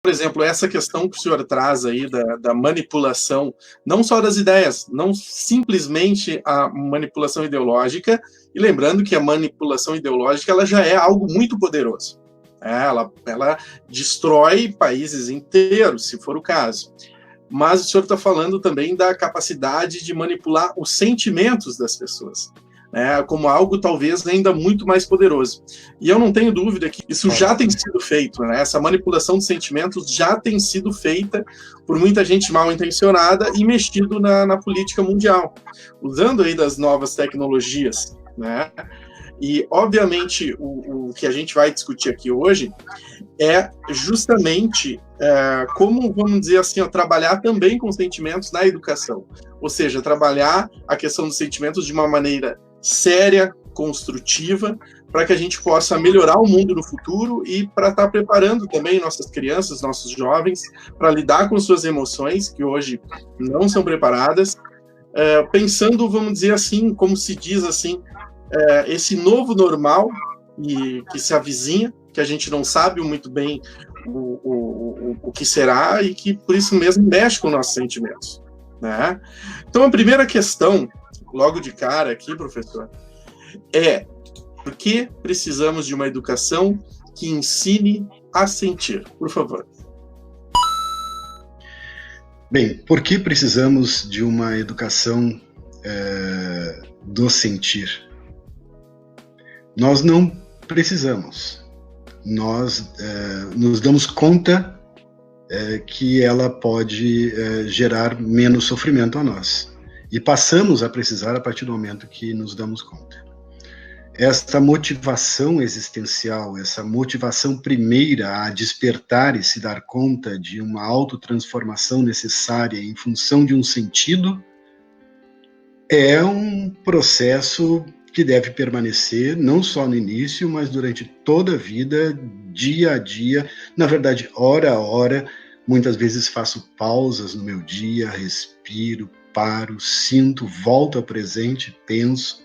por exemplo, essa questão que o senhor traz aí da manipulação, não só das ideias, não simplesmente a manipulação ideológica, e lembrando que a manipulação ideológica ela já é algo muito poderoso. Ela destrói países inteiros, se for o caso. Mas o senhor está falando também da capacidade de manipular os sentimentos das pessoas, né, como algo talvez ainda muito mais poderoso. E eu não tenho dúvida que isso já tem sido feito, né? Essa manipulação de sentimentos já tem sido feita por muita gente mal intencionada e mexido na política mundial, usando aí das novas tecnologias, né? E, obviamente, o que a gente vai discutir aqui hoje é justamente como, vamos dizer assim, trabalhar também com sentimentos na educação. Ou seja, trabalhar a questão dos sentimentos de uma maneira séria, construtiva, para que a gente possa melhorar o mundo no futuro e para estar preparando também nossas crianças, nossos jovens, para lidar com suas emoções, que hoje não são preparadas, pensando, vamos dizer assim, como se diz assim, esse novo normal e que se avizinha, que a gente não sabe muito bem o que será e que por isso mesmo mexe com nossos sentimentos, né? Então a primeira questão, logo de cara aqui, professor, é por que precisamos de uma educação que ensine a sentir? Por favor. Bem, por que precisamos de uma educação do sentir? Nós não precisamos. Nós nos damos conta que ela pode gerar menos sofrimento a nós. E passamos a precisar a partir do momento que nos damos conta. Esta motivação existencial, essa motivação primeira a despertar e se dar conta de uma autotransformação necessária em função de um sentido, é um processo que deve permanecer não só no início, mas durante toda a vida, dia a dia, na verdade, hora a hora. Muitas vezes faço pausas no meu dia, respiro, paro, sinto, volto ao presente, penso,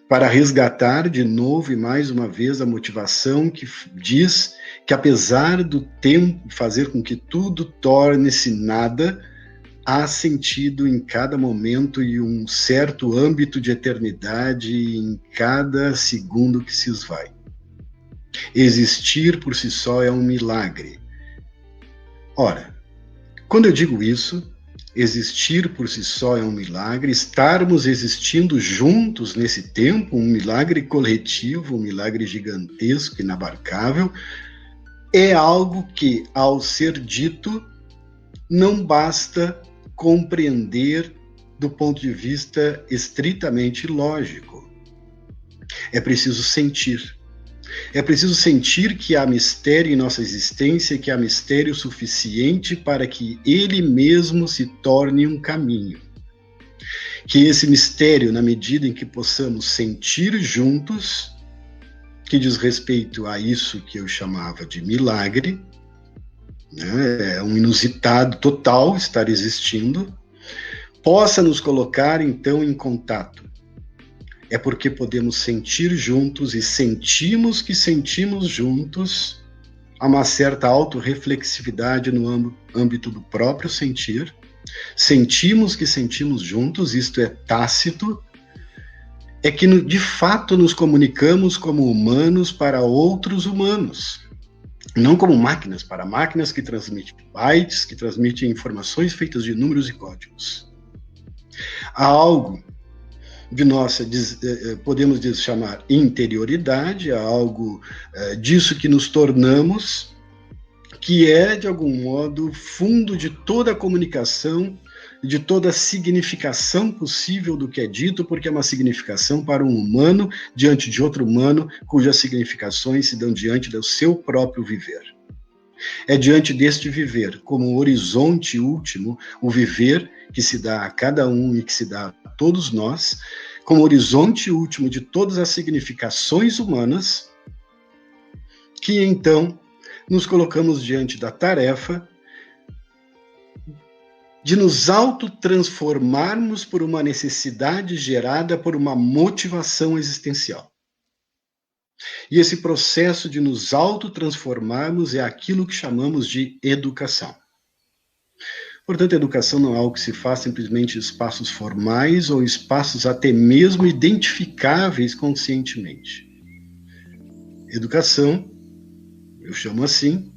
para resgatar de novo e mais uma vez a motivação que diz que apesar do tempo fazer com que tudo torne-se nada, há sentido em cada momento e um certo âmbito de eternidade em cada segundo que se esvai. Existir por si só é um milagre. Ora, quando eu digo isso, existir por si só é um milagre, estarmos existindo juntos nesse tempo, um milagre coletivo, um milagre gigantesco, inabarcável, é algo que, ao ser dito, não basta compreender do ponto de vista estritamente lógico. É preciso sentir. É preciso sentir que há mistério em nossa existência, que há mistério suficiente para que ele mesmo se torne um caminho. Que esse mistério, na medida em que possamos sentir juntos, que diz respeito a isso que eu chamava de milagre, né, é um inusitado total estar existindo, possa nos colocar então em contato. É porque podemos sentir juntos e sentimos que sentimos juntos a uma certa autorreflexividade no âmbito do próprio sentir. Sentimos que sentimos juntos, isto é tácito, é que de fato nos comunicamos como humanos para outros humanos. Não como máquinas, para máquinas que transmitem bytes, que transmitem informações feitas de números e códigos. Há algo de nossa, podemos chamar interioridade, há algo disso que nos tornamos, que é, de algum modo, fundo de toda a comunicação, de toda a significação possível do que é dito, porque é uma significação para um humano diante de outro humano, cujas significações se dão diante do seu próprio viver. É diante deste viver, como horizonte último, o viver que se dá a cada um e que se dá a todos nós, como horizonte último de todas as significações humanas, que então nos colocamos diante da tarefa de nos autotransformarmos por uma necessidade gerada por uma motivação existencial. E esse processo de nos autotransformarmos é aquilo que chamamos de educação. Portanto, a educação não é algo que se faz simplesmente em espaços formais ou espaços até mesmo identificáveis conscientemente. Educação, eu chamo assim,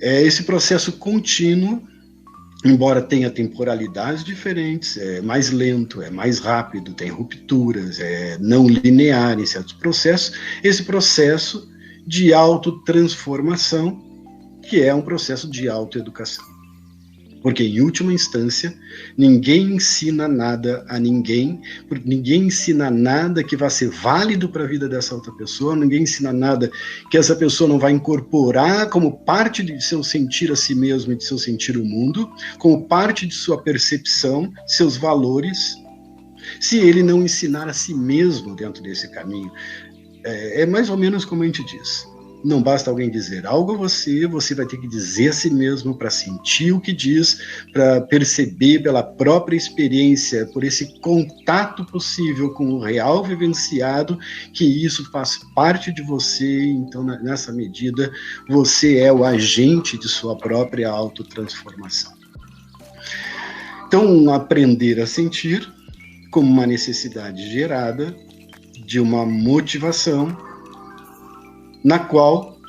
é esse processo contínuo, embora tenha temporalidades diferentes, é mais lento, é mais rápido, tem rupturas, é não linear em certos processos, esse processo de autotransformação, que é um processo de autoeducação. Porque, em última instância, ninguém ensina nada a ninguém, porque ninguém ensina nada que vá ser válido para a vida dessa outra pessoa, ninguém ensina nada que essa pessoa não vai incorporar como parte de seu sentir a si mesmo e de seu sentir o mundo, como parte de sua percepção, seus valores, se ele não ensinar a si mesmo dentro desse caminho. É mais ou menos como a gente diz. Não basta alguém dizer algo a você, você vai ter que dizer a si mesmo para sentir o que diz, para perceber pela própria experiência, por esse contato possível com o real vivenciado, que isso faz parte de você. Então, nessa medida, você é o agente de sua própria autotransformação. Então, aprender a sentir como uma necessidade gerada de uma motivação na qual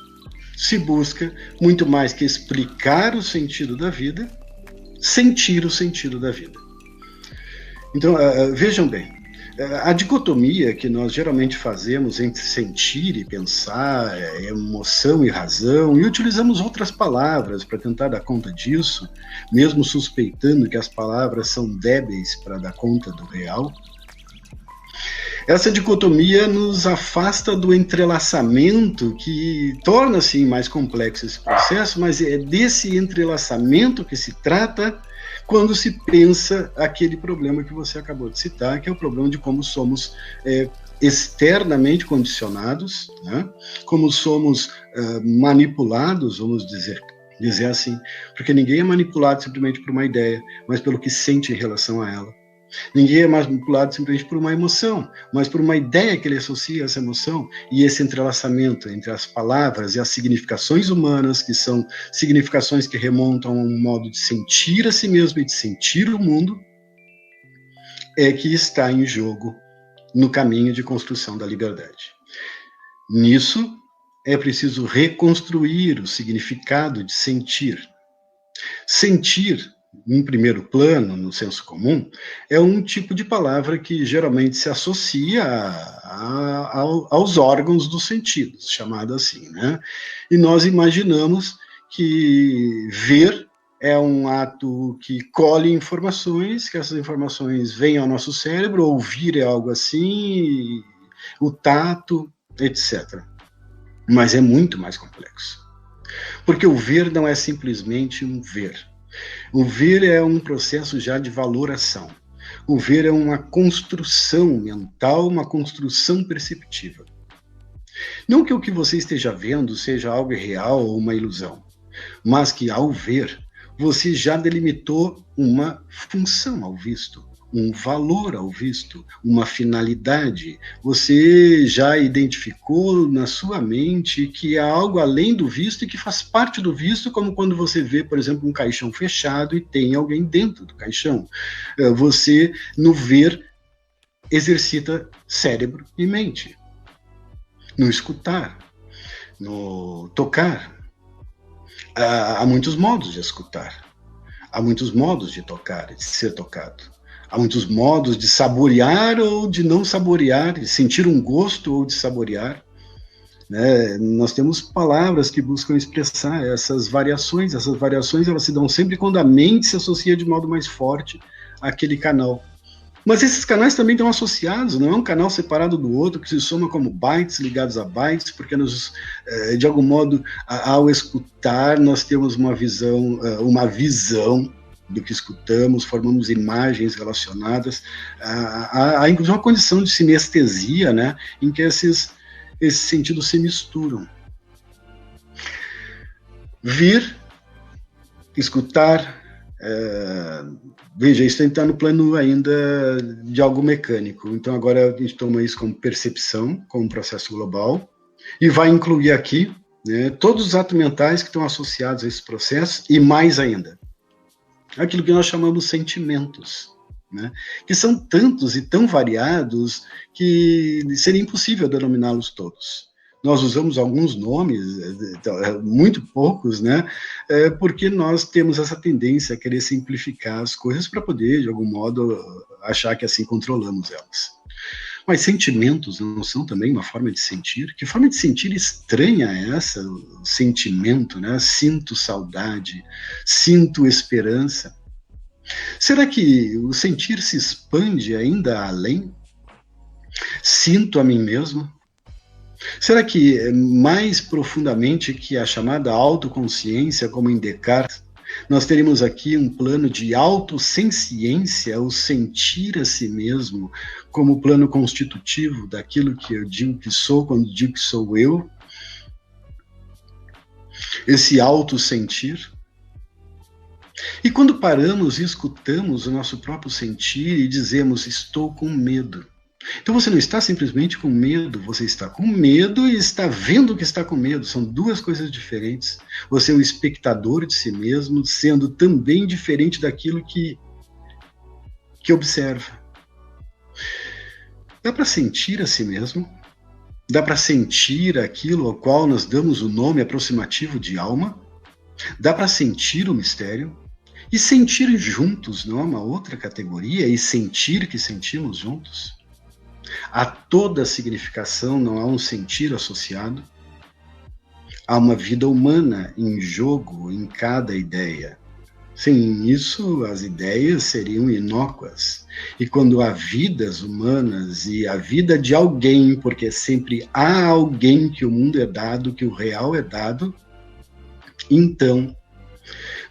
se busca muito mais que explicar o sentido da vida, sentir o sentido da vida. Então, vejam bem, a dicotomia que nós geralmente fazemos entre sentir e pensar, emoção e razão, e utilizamos outras palavras para tentar dar conta disso, mesmo suspeitando que as palavras são débeis para dar conta do real. Essa dicotomia nos afasta do entrelaçamento que torna, assim, mais complexo esse processo, mas é desse entrelaçamento que se trata quando se pensa aquele problema que você acabou de citar, que é o problema de como somos externamente condicionados, né? Como somos manipulados, vamos dizer assim, porque ninguém é manipulado simplesmente por uma ideia, mas pelo que sente em relação a ela. Ninguém é manipulado simplesmente por uma emoção, mas por uma ideia que ele associa a essa emoção, e esse entrelaçamento entre as palavras e as significações humanas, que são significações que remontam a um modo de sentir a si mesmo e de sentir o mundo, é que está em jogo no caminho de construção da liberdade. Nisso, é preciso reconstruir o significado de sentir. Sentir, em primeiro plano, no senso comum, é um tipo de palavra que geralmente se associa aos órgãos dos sentidos, chamado assim, né? E nós imaginamos que ver é um ato que colhe informações, que essas informações vêm ao nosso cérebro, ouvir é algo assim, o tato, etc. Mas é muito mais complexo. Porque o ver não é simplesmente um ver. O ver é um processo já de valoração. O ver é uma construção mental, uma construção perceptiva. Não que o que você esteja vendo seja algo real ou uma ilusão, mas que ao ver, você já delimitou uma função ao visto, um valor ao visto, uma finalidade. Você já identificou na sua mente que há algo além do visto e que faz parte do visto, como quando você vê, por exemplo, um caixão fechado e tem alguém dentro do caixão. Você, no ver, exercita cérebro e mente. No escutar, no tocar. Há muitos modos de escutar. Há muitos modos de tocar, de ser tocado. Há muitos modos de saborear ou de não saborear, de sentir um gosto ou de saborear. Né? Nós temos palavras que buscam expressar essas variações. Essas variações elas se dão sempre quando a mente se associa de modo mais forte àquele canal. Mas esses canais também estão associados, não é um canal separado do outro, que se soma como bytes ligados a bytes, porque nós, de algum modo, ao escutar, nós temos uma visão do que escutamos, formamos imagens relacionadas, há inclusive uma condição de sinestesia, né, em que esses sentidos se misturam. Vir, escutar, veja, isso está no plano ainda de algo mecânico. Então agora a gente toma isso como percepção, como um processo global, E vai incluir aqui, né, todos os atos mentais que estão associados a esse processo e mais ainda, aquilo que nós chamamos sentimentos, né, que são tantos e tão variados que seria impossível denominá-los todos. Nós usamos alguns nomes, muito poucos, né, porque nós temos essa tendência a querer simplificar as coisas para poder, de algum modo, achar que assim controlamos elas. Mas sentimentos não são também uma forma de sentir? Que forma de sentir estranha é essa? O sentimento, né? Sinto saudade, sinto esperança. Será que o sentir se expande ainda além? Sinto a mim mesmo? Será que mais profundamente que a chamada autoconsciência, como em Descartes, nós teríamos aqui um plano de autossenciência, o sentir a si mesmo como plano constitutivo daquilo que eu digo que sou quando digo que sou eu? Esse autossentir. E quando paramos e escutamos o nosso próprio sentir e dizemos, estou com medo. Então você não está simplesmente com medo, você está com medo e está vendo que está com medo. São duas coisas diferentes. Você é um espectador de si mesmo, sendo também diferente daquilo que observa. Dá para sentir a si mesmo? Dá para sentir aquilo ao qual nós damos o nome aproximativo de alma? Dá para sentir o mistério? E sentir juntos não é uma outra categoria? E sentir que sentimos juntos? A toda significação não há um sentir associado? Há uma vida humana em jogo em cada ideia. Sem isso, as ideias seriam inócuas. E quando há vidas humanas e a vida de alguém, porque sempre há alguém que o mundo é dado, que o real é dado, então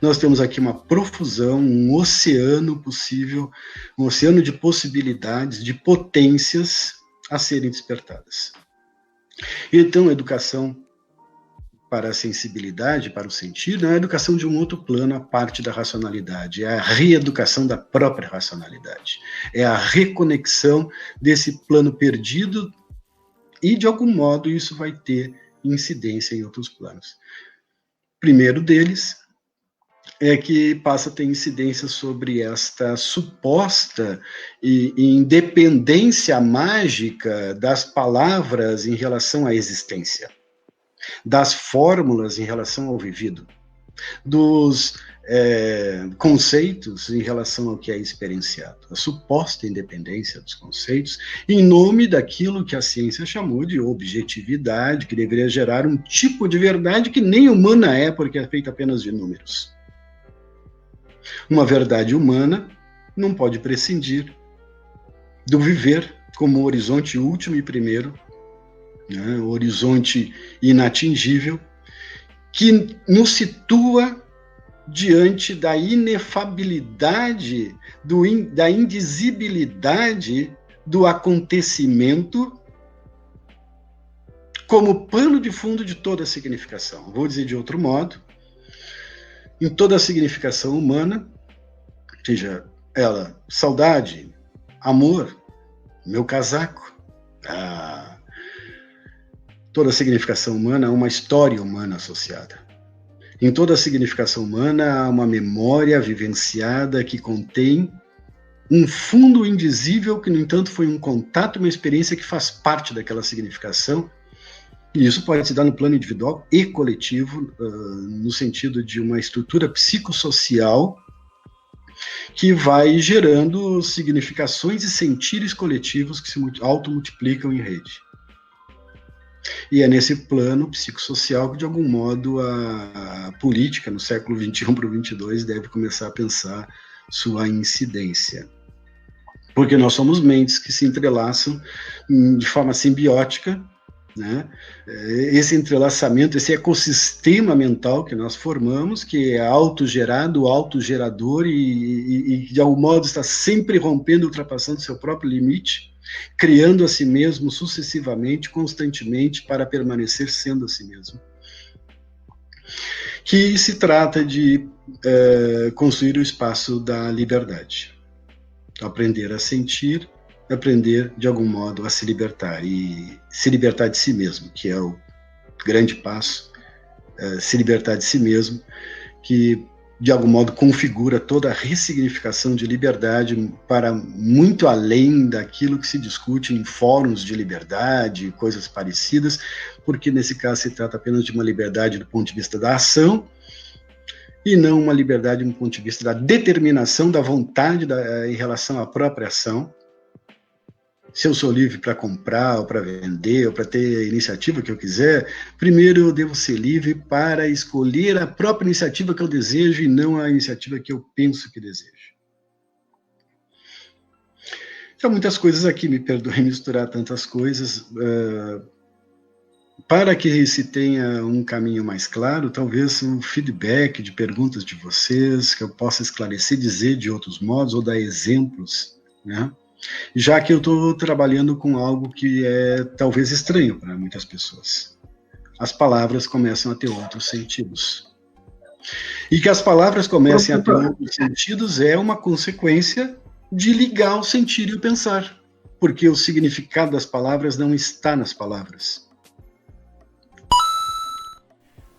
nós temos aqui uma profusão, um oceano possível, um oceano de possibilidades, de potências a serem despertadas. Então, a educação para a sensibilidade, para o sentir, não é a educação de um outro plano à parte da racionalidade, é a reeducação da própria racionalidade, é a reconexão desse plano perdido e, de algum modo, isso vai ter incidência em outros planos. Primeiro deles é que passa a ter incidência sobre esta suposta independência mágica das palavras em relação à existência, das fórmulas em relação ao vivido, dos conceitos em relação ao que é experienciado, a suposta independência dos conceitos em nome daquilo que a ciência chamou de objetividade, que deveria gerar um tipo de verdade que nem humana é, porque é feita apenas de números. Uma verdade humana não pode prescindir do viver como horizonte último e primeiro, né, horizonte inatingível, que nos situa diante da inefabilidade, da indizibilidade do acontecimento como pano de fundo de toda a significação. Vou dizer de outro modo, em toda a significação humana, seja ela saudade, amor, meu casaco, toda a significação humana há uma história humana associada. Em toda a significação humana há uma memória vivenciada que contém um fundo indizível que, no entanto, foi um contato, uma experiência que faz parte daquela significação. E isso pode se dar no plano individual e coletivo, no sentido de uma estrutura psicossocial que vai gerando significações e sentires coletivos que se automultiplicam em rede. E é nesse plano psicossocial que, de algum modo, a política, no século XXI para o XXII, deve começar a pensar sua incidência. Porque nós somos mentes que se entrelaçam de forma simbiótica, né? Esse entrelaçamento, esse ecossistema mental que nós formamos, que é autogerado, autogerador e de algum modo está sempre rompendo, ultrapassando seu próprio limite, criando a si mesmo sucessivamente, constantemente, para permanecer sendo a si mesmo. Que se trata de construir o espaço da liberdade. Aprender a sentir, aprender, de algum modo, a se libertar, e se libertar de si mesmo, que é o grande passo, se libertar de si mesmo, que de algum modo configura toda a ressignificação de liberdade para muito além daquilo que se discute em fóruns de liberdade, coisas parecidas, porque nesse caso se trata apenas de uma liberdade do ponto de vista da ação, e não uma liberdade do ponto de vista da determinação, da vontade em relação à própria ação. Se eu sou livre para comprar, ou para vender, ou para ter a iniciativa que eu quiser, primeiro eu devo ser livre para escolher a própria iniciativa que eu desejo e não a iniciativa que eu penso que desejo. Então, muitas coisas aqui, me perdoem misturar tantas coisas. Para que se tenha um caminho mais claro, talvez um feedback de perguntas de vocês, que eu possa esclarecer, dizer de outros modos, ou dar exemplos, né? Já que eu estou trabalhando com algo que é talvez estranho para muitas pessoas. As palavras começam a ter outros sentidos. E que as palavras comecem a ter outros sentidos é uma consequência de ligar o sentir e o pensar, porque o significado das palavras não está nas palavras.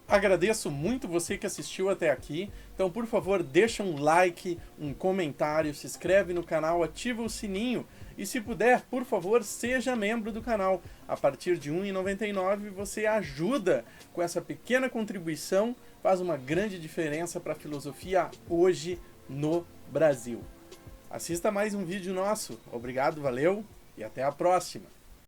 Agradeço muito você que assistiu até aqui. Então, por favor, deixa um like, um comentário, se inscreve no canal, ativa o sininho e, se puder, por favor, seja membro do canal. A partir de R$ 1,99 você ajuda com essa pequena contribuição, faz uma grande diferença para a filosofia hoje no Brasil. Assista mais um vídeo nosso. Obrigado, valeu e até a próxima!